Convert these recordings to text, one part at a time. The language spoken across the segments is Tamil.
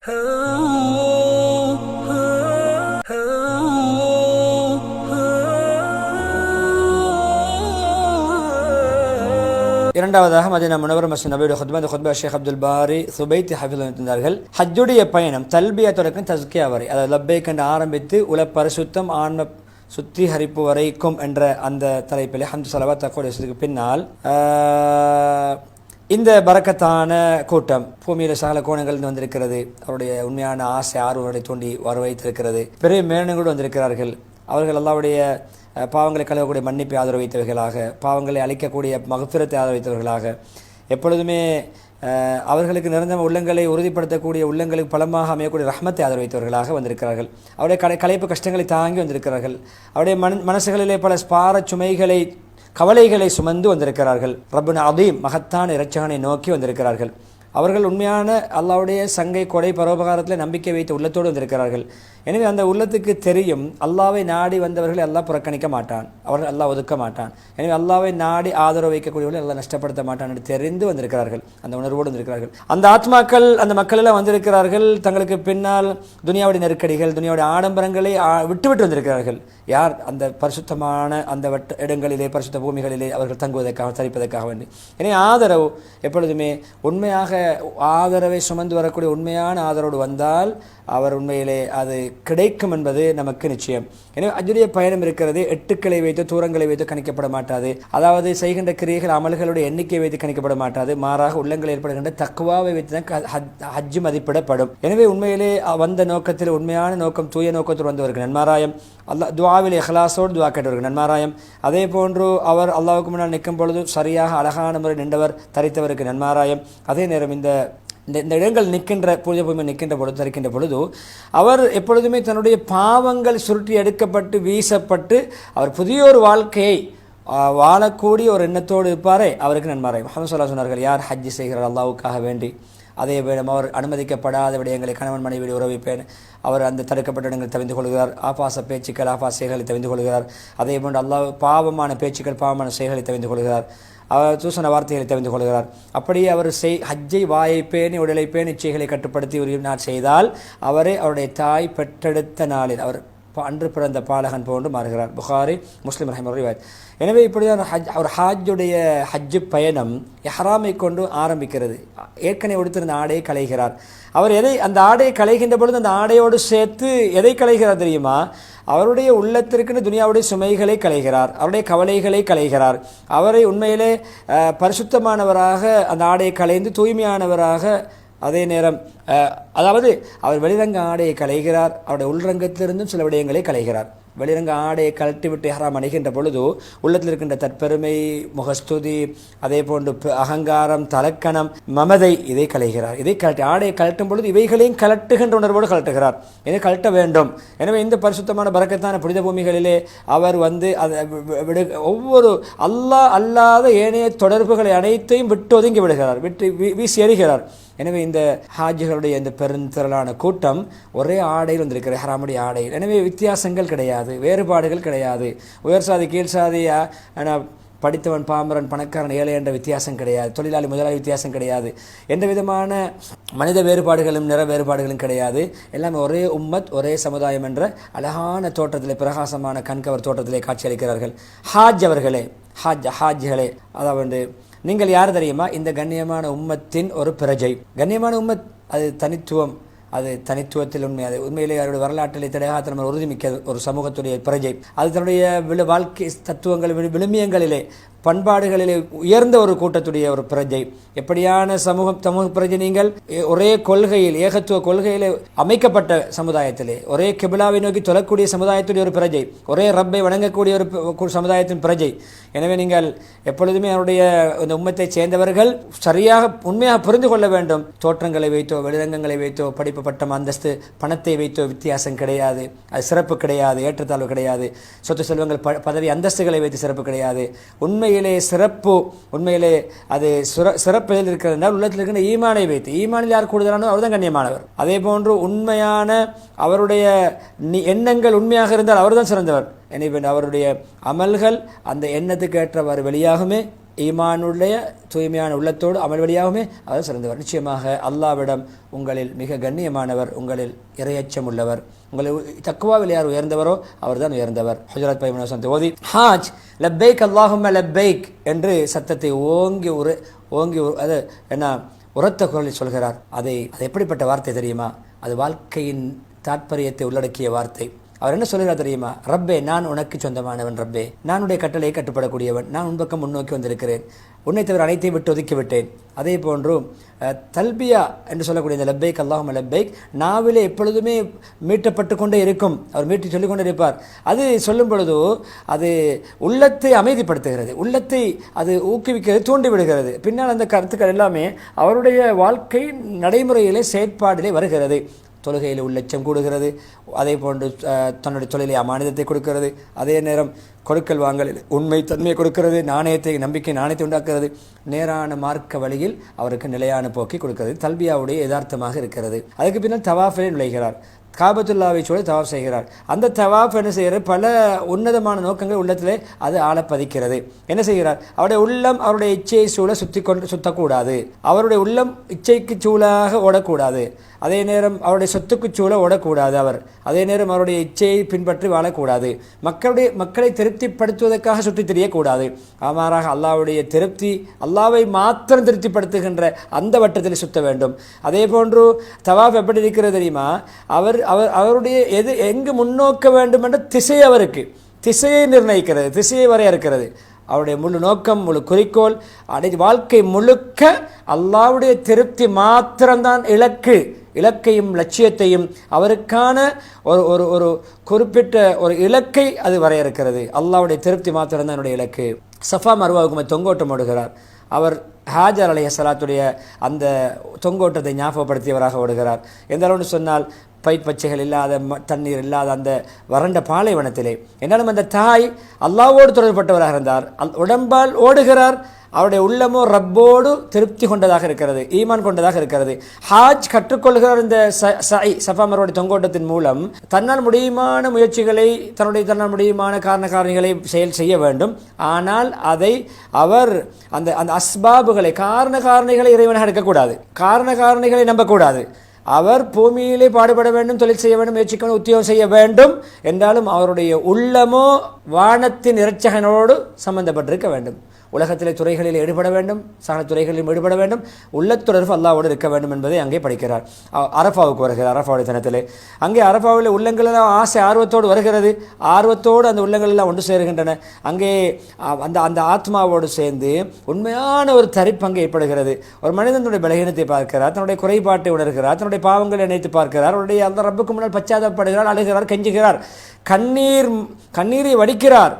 இரண்டாவதாக மதீனா முனவரா மஸ்ஜித் நபவியுடைய ஹுத்பா ஷேக் அப்துல் பாரி சுபைத்தி ஹஃபிظுல்லாஹ் ஹஜ்ஜுடைய பயணம் தல்பியா தொடக்கம் தஸ்கியா வரை, அதாவது லப்பைக் என்று ஆரம்பித்து உல பரிசுத்தம் ஆன்ம சுத்திகரிப்பு வரைக்கும் என்ற அந்த தலைப்பில் ஹம்து ஸலவாத் தக்வீருக்கு பின்னால் இந்த பரக்கத்தான கூட்டம் பூமியில் சகல கோணங்கள் வந்திருக்கிறது. அவருடைய உண்மையான ஆசை ஆர்வங்களை தூண்டி வர வைத்திருக்கிறது. பெரிய மேனங்களோடு வந்திருக்கிறார்கள். அவர்கள் அல்லாஹ்வுடைய பாவங்களை கழுவக்கூடிய மன்னிப்பை ஆதரவு வைத்தவர்களாக, பாவங்களை அழிக்கக்கூடிய மகஃபிரத்தை ஆதரவு வைத்தவர்களாக, எப்பொழுதுமே அவர்களுக்கு நிரந்தர உள்ளங்களை உறுதிப்படுத்தக்கூடிய உள்ளங்களுக்கு பலமாக அமையக்கூடிய ரஹ்மத்தை ஆதரவு வைத்தவர்களாக வந்திருக்கிறார்கள். அவருடைய களைப்பு கஷ்டங்களை தாங்கி வந்திருக்கிறார்கள். அவருடைய மனசுகளிலே பல ஸ்பார சுமைகளை கவலைகளை சுமந்து வந்திருக்கிறார்கள். ரப்புன அதீம் மகத்தான இரட்சகனை நோக்கி வந்திருக்கிறார்கள். அவர்கள் உண்மையான அல்லாஹ்வுடைய சங்கை கொடை பரோபகாரத்தில் நம்பிக்கை வைத்து உள்ளத்தோடு வந்திருக்கிறார்கள். எனவே அந்த உள்ளத்துக்கு தெரியும் அல்லாஹ்வை நாடி வந்தவர்களை அல்லாஹ் புறக்கணிக்க மாட்டான், அவர்கள் அல்லாஹ் ஒதுக்க மாட்டான். எனவே அல்லாஹ்வை நாடி ஆதரவு வைக்கக்கூடியவர்கள் அல்லாஹ் நஷ்டப்படுத்த மாட்டான் என்று தெரிந்து வந்திருக்கிறார்கள். அந்த உணர்வோடு வந்திருக்கிறார்கள். அந்த ஆத்மாக்கள் அந்த மக்கள் எல்லாம் வந்திருக்கிறார்கள். தங்களுக்கு பின்னால் துனியாவுடைய நெருக்கடிகள், துனியாவுடைய ஆடம்பரங்களை விட்டு வந்திருக்கிறார்கள். யார் அந்த பரிசுத்தமான அந்த இடங்களிலே, பரிசுத்த பூமிகளிலே அவர்கள் தங்குவதற்காக, தரிப்பதற்காக வேண்டி. எனவே ஆதரவு எப்பொழுதுமே உண்மையாக ஆதரவை சுமந்து வரக்கூடிய உண்மையான ஆதரவோடு வந்தால் அவர் உண்மையிலே அது கிடைக்கும் என்பது நமக்கு நிச்சயம். எனவே ஹஜ்ஜுடைய பயணம் இருக்கிறது. எட்டுக்களை வைத்து தூரங்களை வைத்து கணிக்கப்பட மாட்டாது. அதாவது செய்கின்ற கிரியைகள் அமல்களுடைய எண்ணிக்கை வைத்து கணிக்கப்பட மாட்டாது. மாறாக உள்ளங்கள் ஏற்படுகின்ற தக்வாவை வைத்து தான் ஹஜ்ஜு மதிப்பிடப்படும். எனவே உண்மையிலே வந்த நோக்கத்தில் உண்மையான நோக்கம், தூய நோக்கத்தில் வந்தவர்கள் நன்மாராயம். அல்லாஹ் துஆவில் இஹ்லாஸோடு துஆ கேட்டவர்கள் நன்மாராயம். அதே போன்று அவர் அல்லாஹ்வுக்கு முன்னால் நிற்கும் பொழுது சரியாக அழகான முறை நின்றவர், தரித்தவருக்கு நன்மாராயம். அதே நேரம் இந்த இடங்கள் நிற்கின்ற பூஜை பூமி நிற்கின்ற பொழுது, தரிக்கின்ற பொழுது அவர் எப்பொழுதுமே தன்னுடைய பாவங்கள் சுருட்டி எடுக்கப்பட்டு வீசப்பட்டு அவர் புதிய ஒரு வாழ்க்கையை வாழக்கூடிய ஒரு எண்ணத்தோடு இருப்பாரே அவருக்கு நன்மாராய். முஹம்மது ஸல்லல்லாஹு அலைஹி சொன்னார்கள், யார் ஹஜ்ஜி செய்கிறார் அல்லாஹ்வுக்காக வேண்டி, அதே வேணும் அவர் அனுமதிக்கப்படாத விடயங்களை கணவன் மனைவி உறவிப்பேன், அவர் அந்த தடுக்கப்பட்ட இடங்களை தவிந்து கொள்கிறார், ஆபாச பேச்சுக்கள் ஆபாச செயல்களை தவிந்து கொள்கிறார். அதே போன்று அல்லாஹ் பாவமான பேச்சுக்கள் பாவமான செயல்களை தவிந்து கொள்கிறார், அவர் தூசண வார்த்தைகளை தெரிந்து கொள்கிறார். அப்படியே அவர் ஹஜ்ஜை வாயை பேணி உடலை பேணி இச்சைகளை கட்டுப்படுத்தி உரிமையார் செய்தால் அவரை அவருடைய தாய் பெற்றெடுத்த நாளில் அவர் அன்று பிறந்த பாலகன் போன்று மாறுகிறார். புகாரி முஸ்லிம் ரஹிமஹுல்லாஹ் ரிவாயத். எனவே இப்படிதான் அவர் ஹஜ்ஜுடைய ஹஜ்ஜு பயணம் இஹ்ராமை கொண்டு ஆரம்பிக்கிறது. ஏற்கனவே உடுத்திருந்த ஆடையை களைகிறார். அவர் அந்த ஆடையை களைகின்ற பொழுது அந்த ஆடையோடு சேர்த்து எதை களைகிறார் தெரியுமா? அவருடைய உள்ளத்திற்கு துனியாவுடைய சுமைகளை களைகிறார், அவருடைய கவலைகளை களைகிறார். அவரை உண்மையிலே பரிசுத்தமானவராக அந்த ஆடையை களைந்து தூய்மையானவராக, அதே நேரம் அதாவது அவர் வெளிரங்க ஆடையை களைகிறார், அவருடைய உள்ரங்கத்திலிருந்தும் சில விடயங்களை களைகிறார். வெளிரங்க ஆடையை கழட்டி விட்டு இஹ்ராம் அணிகின்ற பொழுது உள்ளத்தில் இருக்கின்ற தற்பெருமை, முகஸ்துதி, அதே போன்று அகங்காரம், தலக்கணம், மமதை, இதை களைகிறார். இதை கழட்டி ஆடையை கழட்டும் பொழுது இவைகளையும் கலட்டுகின்ற உணர்வோடு கலட்டுகிறார். இதை கழட்ட வேண்டும். எனவே இந்த பரிசுத்தமான பரக்கத்தான புனித பூமிகளிலே அவர் ஒவ்வொரு அல்லாஹ் அல்லாத ஏனைய தொடர்புகளை அனைத்தையும் விட்டு ஒதுங்கி விடுகிறார், வீசி எறிகிறார். எனவே இந்த ஹாஜிகளுடைய இந்த பெருந்திரளான கூட்டம் ஒரே ஆடையில் வந்திருக்கிற ஹராமுடைய ஆடையில். எனவே வித்தியாசங்கள் கிடையாது, வேறுபாடுகள் கிடையாது. உயர் சாதி கீழ் சாதி, படித்தவன் பாமரன் பணக்காரன் ஏழை என்ற வித்தியாசம் கிடையாது, தொழிலாளி முதலாளி வித்தியாசம் கிடையாது, எந்த விதமான மனித வேறுபாடுகளும் நிற வேறுபாடுகளும் கிடையாது. எல்லாமே ஒரே உம்மத், ஒரே சமுதாயம் என்ற அழகான தோற்றத்திலே, பிரகாசமான கண்கவர் தோற்றத்திலே காட்சியளிக்கிறார்கள். ஹாஜ்களே, அதாவது நீங்கள் யார் தெரியுமா? இந்த கண்ணியமான உம்மத்தின் ஒரு பிரஜை. கண்ணியமான உம்மத் அது தனித்துவம், அது தனித்துவத்தில் உண்மையிலே அவருடைய வரலாற்றிலே தடையாத நம்ம உறுதிமிக்க ஒரு சமூகத்துடைய பிரஜை. அது தன்னுடைய வாழ்க்கை தத்துவங்கள் விழுமியங்களிலே பண்பாடுகளிலே உயர்ந்த ஒரு கூட்டத்துடைய ஒரு பிரஜை. எப்படியான சமூக பிரஜை நீங்கள்? ஒரே கொள்கையில், ஏகத்துவ கொள்கையிலே அமைக்கப்பட்ட சமுதாயத்திலே, ஒரே கிபிலாவை நோக்கி தொழக்கூடிய சமுதாயத்துடைய ஒரு பிரஜை, ஒரே ரப்பை வணங்கக்கூடிய ஒரு சமுதாயத்தின் பிரஜை. எனவே நீங்கள் எப்பொழுதுமே அவருடைய இந்த உம்மத்தை சேர்ந்தவர்கள் சரியாக உண்மையாக புரிந்து கொள்ள வேண்டும். தோற்றங்களை வைத்தோ, வெளிரங்கங்களை வைத்தோ, படிப்பு பட்டம் அந்தஸ்து பணத்தை வைத்தோ வித்தியாசம் கிடையாது. அது சிறப்பு கிடையாது, ஏற்றத்தாழ்வு கிடையாது. சொத்து செல்வங்கள் பதவி அந்தஸ்துகளை வைத்து சிறப்பு கிடையாது. உண்மையிலே சிறப்பு, உண்மையிலே அது சிறப்பில் இருக்கிறது உள்ளத்தில் இருக்கிற ஈமானை வைத்து, ஈமானில் யார் கூடுதலானோ அவர் தான் கண்ணியமானவர். அதே போன்று உண்மையான அவருடைய எண்ணங்கள் உண்மையாக இருந்தால் அவர் தான் சிறந்தவர். எனவே அவருடைய அமல்கள் அந்த எண்ணத்துக்கு ஏற்றவாறு வெளியாகுமே, ஈமானுடைய தூய்மையான உள்ளத்தோடு அமல் வழியாகவுமே அவர் சிறந்தவர். நிச்சயமாக அல்லாஹ்விடம் உங்களில் மிக கண்ணியமானவர், உங்களில் இறையச்சம் உள்ளவர், உங்களில் தக்வாவில் யார் உயர்ந்தவரோ அவர் தான் உயர்ந்தவர். ஹுஜராத் 13 ஓதி ஹாஜ் லப்பைக் அல்லாஹும்ம லப்பைக் என்று சத்தத்தை ஓங்கி அது என்ன உரத்த குரலில் சொல்கிறார். அது எப்படிப்பட்ட வார்த்தை தெரியுமா? அது வாழ்க்கையின் தாற்பயத்தை உள்ளடக்கிய வார்த்தை. அவர் என்ன சொல்கிறார் தெரியுமா? ரப்பே, நான் உனக்கு சொந்தமானவன். ரப்பே, நான் உன்னுடைய கட்டளையை கட்டுப்படக்கூடியவன். நான் உன் பக்கம் முன்னோக்கி வந்திருக்கிறேன். உன்னை தவிர அனைத்தையும் விட்டு ஒதுக்கி விட்டேன். அதே போன்று தல்பியா என்று சொல்லக்கூடிய இந்த லப்பைக் அல்லாஹும்ம லப்பைக் நாவிலே எப்பொழுதுமே மீட்டப்பட்டு கொண்டே இருக்கும். அவர் மீட்டி சொல்லிக் கொண்டே இருப்பார். அது சொல்லும் பொழுது அது உள்ளத்தை அமைதிப்படுத்துகிறது, உள்ளத்தை அது ஊக்குவிக்கிறது, தூண்டிவிடுகிறது. பின்னால் அந்த கருத்துக்கள் எல்லாமே அவருடைய வாழ்க்கை நடைமுறையிலே செயற்பாடிலே வருகிறது. தொழுகையில் உள்ளச்சம் கூடுகிறது. அதே போன்று தன்னுடைய தொழிலை அமானிதத்தை கொடுக்கிறது. அதே நேரம் கொடுக்கல் வாங்கலில் உண்மை தன்மையை கொடுக்கிறது. நாணயத்தை உண்டாக்குறது. நேரான மார்க்க வழியில் அவருக்கு நிலையான போக்கை கொடுக்கிறது. தல்பியாவுடைய யதார்த்தமாக இருக்கிறது. அதுக்கு பின்னால் தவாஃபிலே நுழைகிறார். காபத்துல்லாவை சூழ தவாஃப் செய்கிறார். அந்த தவாஃப் என்ன செய்கிறார்? பல உன்னதமான நோக்கங்கள் உள்ளத்திலே அது ஆழப்பதிக்கிறது. என்ன செய்கிறார்? அவருடைய உள்ளம் அவருடைய இச்சையை சூழ சுத்தக்கூடாது. அவருடைய உள்ளம் இச்சைக்கு சூழாக ஓடக்கூடாது. அதே நேரம் அவருடைய சொத்துக்கு சூழ ஓடக்கூடாது. அதே நேரம் அவருடைய இச்சையை பின்பற்றி வாழக்கூடாது. மக்களை திருப்திப்படுத்துவதற்காக சுற்றித் தெரியக்கூடாது. மாறாக அல்லாஹ்வுடைய திருப்தி, அல்லாஹ்வை மாத்திரம் திருப்திப்படுத்துகின்ற அந்த வட்டத்தில் சுத்த வேண்டும். அதே போன்று தவாஃப் எப்படி இருக்கிறது தெரியுமா? அவருடைய எங்கு முன்னோக்க வேண்டும் என்ற திசையை நிர்ணயிக்கிறது, திசையை வரையறுக்கிறது. அவருடைய முழு நோக்கம், முழு குறிக்கோள், வாழ்க்கை முழுக்க அல்லாஹ்வுடைய திருப்தி மாத்திரம்தான் இலக்கையும் லட்சியத்தையும் அவருக்கான ஒரு குறிப்பிட்ட ஒரு இலக்கை அது வரையறுக்கிறது. அல்லாஹ்வுடைய திருப்தி மாத்திரம்தான் என்னுடைய இலக்கு. சஃபா மர்வாவுக்கு தொங்கோட்டம் ஓடுகிறார். அவர் ஹாஜர் அலைஹிஸ்ஸலாத்துடைய அந்த தொங்கோட்டத்தை ஞாபகப்படுத்தியவராக ஓடுகிறார். எந்த அளவுன்னு சொன்னால், பச்சைகள் இல்லாத, தண்ணீர் இல்லாத அந்த வறண்ட பாலைவனத்திலே என்னாலும் அந்த தாய் அல்லாஹ்வோடு தொடர்பட்டவராக இருந்தார். உடம்பால் ஓடுகிறார். அவருடைய உள்ளமோ ரப்போடு திருப்தி கொண்டதாக இருக்கிறது, ஈமான் கொண்டதாக இருக்கிறது. ஹாஜ் கற்றுக்கொள்கிறார். இந்த சஃபா மர்வாவுடைய தொங்கோட்டத்தின் மூலம் தன்னால் முடியுமான முயற்சிகளை, தன்னால் முடியுமான காரணங்களை செய்ய வேண்டும். ஆனால் அதை அவர் அந்த அஸ்பாபுகளை, காரணிகளை இறைவனாக இருக்கக்கூடாது, காரணிகளை நம்பக்கூடாது. அவர் பூமியிலே பாடுபட வேண்டும், தொழில் செய்ய வேண்டும், முயற்சிக்க உத்தியோகம் செய்ய வேண்டும். என்றாலும் அவருடைய உள்ளமோ வானத்தின் இறைச்சகனோடு சம்பந்தப்பட்டிருக்க வேண்டும். உலகத்திலே துறைகளில் ஈடுபட வேண்டும், சகல துறைகளிலும் ஈடுபட வேண்டும். உள்ளத்தொடர்பு அல்லாஹ்வோடு இருக்க வேண்டும் என்பதை அங்கே படிக்கிறார். அரஃபாவுக்கு வருகிறார். அரஃபாவுடைய தினத்திலே அங்கே அரஃபாவில் உள்ளங்களெல்லாம் ஆசை ஆர்வத்தோடு வருகிறது. ஆர்வத்தோடு அந்த உள்ளங்கள் எல்லாம் ஒன்று சேருகின்றன. அங்கே அந்த ஆத்மாவோடு சேர்ந்து உண்மையான ஒரு தரிப்பு அங்கே ஏற்படுகிறது. ஒரு மனிதனுடைய பலகீனத்தை பார்க்கிறார், தன்னுடைய குறைபாட்டை உணர்கிறார், தன்னுடைய பாவங்களை நினைத்து பார்க்கிறார். அவருடைய அந்த ரப்புக்கு முன்னால் பச்சாதாபப்படுகிறார், அழுகிறார், கெஞ்சுகிறார், கண்ணீரை வடிக்கிறார்,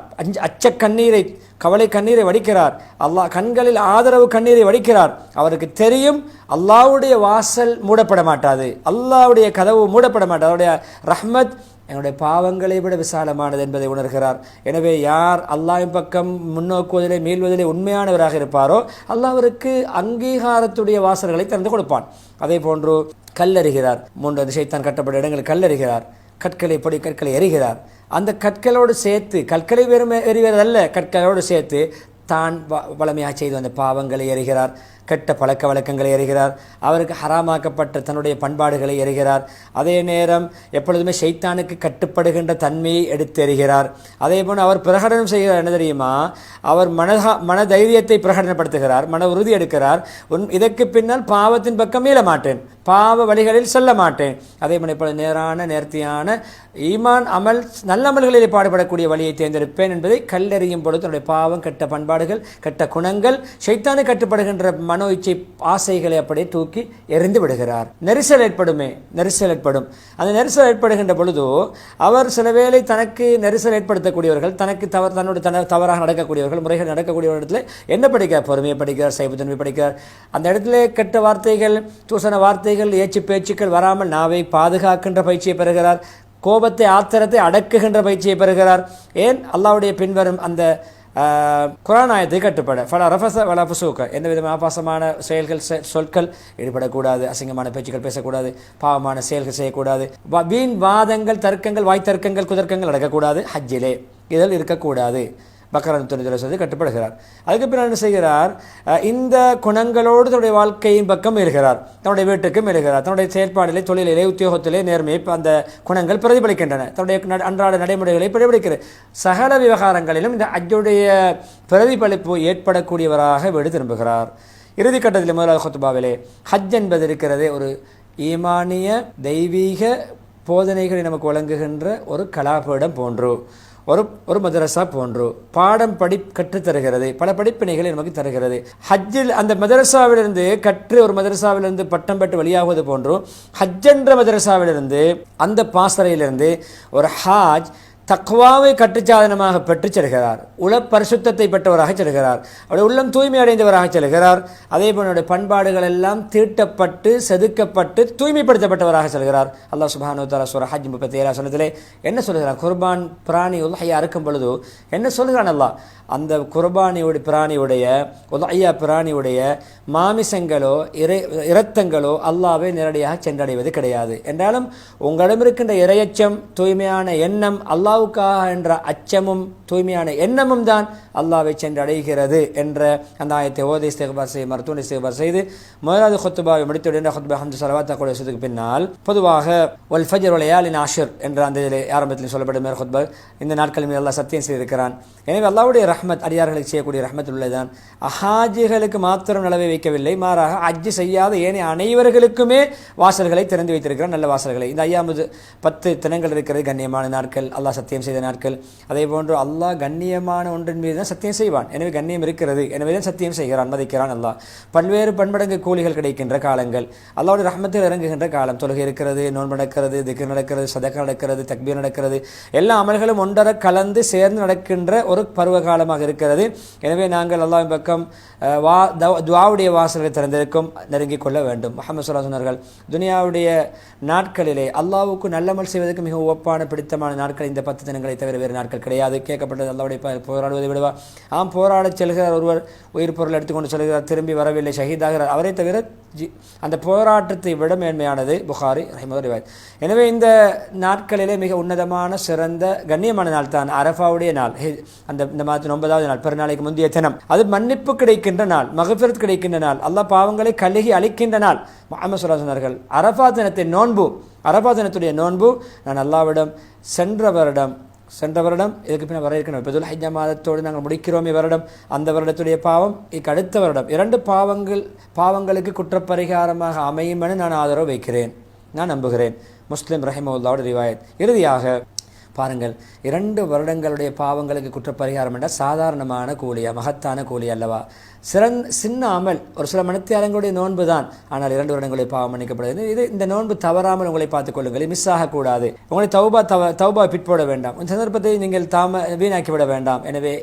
அச்ச கண்ணீரை, கவலை கண்ணீரை வடிக்கிறார். அல்லாஹ் கண்களில் ஆதரவு கண்ணீரை வடிக்கிறார். அவருக்கு தெரியும் அல்லாஹ்வுடைய வாசல் மூடப்பட மாட்டாது, அல்லாஹ்வுடைய கதவு மூடப்பட மாட்டாது. அவருடைய ரஹ்மத் என்னுடைய பாவங்களை விட விசாலமானது என்பதை உணர்கிறார். எனவே யார் அல்லாஹ்வின் பக்கம் முன்னோக்குவதிலே மீள்வதிலே உண்மையானவராக இருப்பாரோ அல்லாஹ் அவருக்கு அங்கீகாரத்துடைய வாசல்களை திறந்து கொடுப்பான். அதே போன்று கல்லறிகிறார். 3 ஷைத்தான் கட்டப்பட்ட இடங்களில் கல்லறிகிறார். கற்களை எறிகிறார். அந்த கற்களோடு சேர்த்து, கற்களை வெறும் எறிவதல்ல, கற்களோடு சேர்த்து தான் வளமையாக செய்து வந்த பாவங்களை எறிகிறார், கெட்ட பழக்க வழக்கங்களை எறிகிறார், அவருக்கு ஹராமாக்கப்பட்ட தன்னுடைய பண்பாடுகளை எறிகிறார். அதே நேரம் எப்பொழுதுமே ஷைத்தானுக்கு கட்டுப்படுகின்ற தன்மையை எடுத்து எறிகிறார். அதே போல் அவர் பிரகடனம் செய்கிறார். என்ன தெரியுமா? அவர் மன தைரியத்தை பிரகடனப்படுத்துகிறார், மன உறுதி எடுக்கிறார். இதற்கு பின்னால் பாவத்தின் பக்கம் மீள மாட்டேன், பாவ வழிகளில் செல்ல மாட்டேன். அதே போல் இப்பொழுது நேரான நேர்த்தியான ஈமான் அமல் நல்ல அமல்களில் பாடுபடக்கூடிய வழியை தேர்ந்தெடுப்பேன் என்பதை கல்லெறியும் பொழுது தன்னுடைய பாவம், கெட்ட பண்பாடுகள், கெட்ட குணங்கள், ஷைத்தானு கட்டுப்படுகின்ற மனோ இச்சை ஆசைகளை அப்படியே தூக்கி எறிந்து விடுகிறார். நெரிசல் ஏற்படும். அந்த நெரிசல் ஏற்படுகின்ற பொழுது அவர் சில வேளை தனக்கு நெரிசல் ஏற்படுத்தக்கூடியவர்கள், தனக்கு தன்னுடைய தவறாக நடக்கக்கூடியவர்கள், முறைகள் நடக்கக்கூடிய இடத்துல என்ன படிக்கிறார்? பொறுமையை படிக்கிறார், சைபத்தன்மை படிக்கிறார். அந்த இடத்துல கெட்ட வார்த்தைகள், தூசண வார்த்தைகள், ஏச்சு பேச்சுக்கள் வராமல் நாவை பாதுகாக்கின்ற பயிற்சியை பெறுகிறார். கோபத்தை, ஆத்திரத்தை அடக்குகின்ற பயிற்சியை பெறுகிறார். ஏன்? அல்லாஹ்வுடைய பின்வரும் அந்த குர்ஆன் ஆயத்தை கட்டுப்பட ஃபல ரஃபஸ வல ஃபுசூக, எந்த விதமான ஆபாசமான செயல்கள், சொற்கள் ஈடுபடக்கூடாது, அசிங்கமான பேச்சுக்கள் பேசக்கூடாது, பாவமான செயல்கள் செய்யக்கூடாது, வீண் வாதங்கள், தர்க்கங்கள், வாய் தர்க்கங்கள், குதர்க்கங்கள் நடக்கக்கூடாது, ஹஜ்ஜிலே இதில் இருக்கக்கூடாது. பக்கரா 190 கட்டுப்படுகிறார். அதுக்கு பின்னர் என்ன செய்கிறார்? இந்த குணங்களோடு தன்னுடைய வாழ்க்கையின் பக்கம் எழுகிறார், தன்னுடைய வீட்டுக்கும் எழுகிறார். தன்னுடைய செயற்பாடிலே, தொழிலிலே, உத்தியோகத்திலே நேர்மையை அந்த குணங்கள் பிரதிபலிக்கின்றன. தன்னுடைய அன்றாட நடைமுறைகளை பிரதிபலிக்கிறது. சகல விவகாரங்களிலும் இந்த ஹஜ்ஜுடைய பிரதிபலிப்பு ஏற்படக்கூடியவராக வீடு திரும்புகிறார். இறுதி கட்டத்தில் முதலாவது ஹுத்பாவிலே ஹஜ் என்பது இருக்கிறதே ஒரு ஈமானிய தெய்வீக போதனைகளை நமக்கு வழங்குகின்ற ஒரு கலாபீடம் போன்று, ஒரு மதரசா போன்று பாடம் கற்றுத்தருகிறது, பல படிப்பினைகளை நமக்கு தருகிறது. ஹஜ்ஜில் அந்த மதரசாவிலிருந்து கற்று ஒரு மதரசாவிலிருந்து பட்டம் பெற்று வெளியாகுவது போன்று ஹஜ் என்ற மதரசாவிலிருந்து, அந்த பாசறையிலிருந்து ஒரு ஹாஜ் தக்வாவை கட்டுச்சாதனமாக பெற்று செல்கிறார், உள பரிசுத்தத்தை பெற்றவராக செல்கிறார், அவருடைய உள்ளம் தூய்மை அடைந்தவராக செல்கிறார். அதே போல பண்பாடுகள் எல்லாம் தீட்டப்பட்டு செதுக்கப்பட்டு தூய்மைப்படுத்தப்பட்டவராக செல்கிறார். அல்லாஹ் சுப்ஹானஹு வ தஆலா சூரா ஹஜ் 37 சொன்னதிலே என்ன சொல்கிறார்? குர்பான் பிராணி உல்ஹியா அறுக்கும் பொழுது என்ன சொல்கிறான் அல்லாஹ்? அந்த குர்பானியுடைய பிராணியுடைய உல்ஹியா பிராணியுடைய மாமிசங்களோ இரத்தங்களோ அல்லாஹ்வை நேரடியாக சென்றடைவது கிடையாது. என்றாலும் உங்களிடம் இருக்கின்ற இறையச்சம், தூய்மையான எண்ணம், அல்லாஹ்வுக்காக என்ற அச்சமும் தூய்மையான எண்ணமும் தான் அல்லாஹ்வை சென்றடைகிறது என்ற அந்த ஆயத்தை ஓதி இஸ்திக்பார் செய்து மருத்துவ இஸ்திக்பார் செய்து முதலாவது ஹுத்பாவை முடித்துவிட ஹுத்பா ஹம்து ஸலவாத் கூடியதுக்கு பின்னால் பொதுவாக வல் ஃபஜ்ர் வல் லயாலின் ஆஷிர் என்ற அந்த ஆரம்பத்தில் சொல்லப்படும் மேல் ஹுத்பா இந்த நாட்களில் மீது அல்லாஹ் சத்தியம் செய்திருக்கிறான். எனவே அல்லாஹ்வுடைய ரஹ்மத், அடியார்களுக்கு செய்யக்கூடிய ரஹ்மத் உள்ளதான். ஹாஜிகளுக்கு மாத்திரம் நிலவை வைக்கவில்லை, மாறாக ஹஜ் செய்யாத ஏனைய அனைவர்களுக்குமே வாசல்களை திறந்து வைத்திருக்கிறான், நல்ல வாசல்களை. இந்த 10 தினங்கள் இருக்கிறது, கண்ணியமான நாட்கள், அல்லாஹ் சத்தியம் செய்த நாட்கள். அதே போன்று அல்லாஹ் கண்ணியமான ஒன்றின் மீது தான் சத்தியம் செய்வான். எனவே கண்ணியம் இருக்கிறது, எனவே தான் சத்தியம் செய்கிறான், மதிக்கிறான் அல்லாஹ். பல்வேறு பன்மடங்கு கூலிகள் கிடைக்கின்ற காலங்கள், அல்லாஹ்வுடைய ரஹ்மத்தில் இறங்குகின்ற காலம். தொழுகை இருக்கிறது, நோன்பு நடக்கிறது, திக்ர் நடக்கிறது, சதகா நடக்கிறது, தக்பீர் நடக்கிறது. எல்லா அமல்களும் ஒன்றரை கலந்து சேர்ந்து நடக்கின்ற ஒரு பருவ காலமாக இருக்கிறது. எனவே நாங்கள் அல்லாஹ்வின் பக்கம் துஆவுடைய வாசல்களை திறந்திருக்கும், நெருங்கிக் கொள்ள வேண்டும். முஹம்மது ஸல்லல்லாஹு அலைஹி வஸல்லம் துனியாவுடைய நாட்களிலே அல்லாஹ்வுக்கு நல்லமல் செய்வதற்கு மிக ஒப்பான பிடித்தமான நாட்கள் இந்த 10 தினங்களை தவிர வேறு நாட்கள் கிடையாது. கேட்கப்பட்டது அல்லாஹ்வுடைய போராடுவதை விடவா? போராடச் செல்கிறார் ஒருவர், உயிர் பொருள் எடுத்துக்கொண்டு செல்கிறார், திரும்பி வரவில்லை, ஷஹீதாகிறார். அவரை தவிர அந்த போராட்டத்தை விட மேன்மையானது புகாரி ரஹிமஹுல்லாஹ் ரிவாயத். எனவே இந்த நாட்களிலே மிக உன்னதமான சிறந்த கண்ணியமான நாள் தான் அரஃபாவுடைய நாள். இந்த மாதத்தின் 9வது நாள், பெருநாளைக்கு முந்தைய தினம். அது மன்னிப்பு கிடைக்கின்ற நாள், மக்ஃபிரத் கிடைக்கின்ற நாள், அல்லாஹ் பாவங்களை கழுகி அளிக்கின்ற நாள். முஹம்மது ஸல்லல்லாஹு அலைஹி வஸல்லம் அரஃபா தினத்தின் நோன்பு, அரஃபா தினத்துடைய நோன்பு நான் அல்லாஹ்விடம் சென்ற வருடம் இதுக்கு பின்னர் வர இருக்கணும், இப்போ துல் ஹஜ்ஜா மாதத்தோடு நாங்கள் முடிக்கிறோம் வருடம், அந்த வருடத்துடைய பாவம் இதுக்கு அடுத்த வருடம் 2 பாவங்களுக்கு குற்றப்பரிகாரமாக அமையும் என நான் ஆதரவு வைக்கிறேன், நான் நம்புகிறேன். முஸ்லிம் ரஹிமஹுல்லாஹ்வுடைய ரிவாயத். இறுதியாக பாருங்கள், 2 வருடங்களுடைய பாவங்களுக்கு குற்றப்பரிகாரம் என்றால் சாதாரணமான கூலியா, மகத்தான கூலி அல்லவா? சின்ன அமல், ஒரு சில மணித்தியாலங்களுடைய நோன்பு தான், ஆனால் 2 வருடங்களுடைய பாவம் மன்னிக்கப்படுகிறது. இந்த நோன்பு தவறாமல் உங்களை பார்த்துக் கொள்ளுங்கள், மிஸ் ஆகக்கூடாது. உங்களை தௌபா பிற்போட வேண்டாம், இந்த சந்தர்ப்பத்தை நீங்கள் வீணாக்கிவிட வேண்டாம். எனவே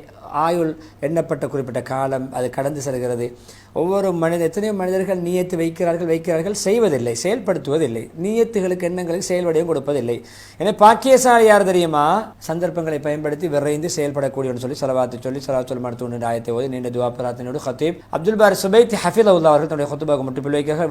ஆயுள் எண்ணப்பட்ட குறிப்பிட்ட காலம் அது கடந்து செல்கிறது. ஒவ்வொரு எத்தனையோ மனிதர்கள் நீயத்து வைக்கிறார்கள், செய்வதில்லை, செயல்படுத்துவதில்லை, நீயத்துகளுக்கு எண்ணங்களுக்கு செயல்வடையும் கொடுப்பதில்லை. எனவே பாக்கியசாலி யார் தெரியுமா? சந்தர்ப்பங்களை பயன்படுத்தி விரைந்து செயல்படக்கூடியவன் சொல்லி சலவாத்து மருத்துவ ஆயத்தை ஓதி நீண்ட துவா பிரார்த்தனையோடு ஹத்தீப் அப்துல் பாரி சுபைத்தி ஹஃபிதஹுல்லாஹ் அவர்கள் தன்னுடைய ஹுத்பாவுக்கு முற்றுப்புள்ளி வைக்கிறார்கள்.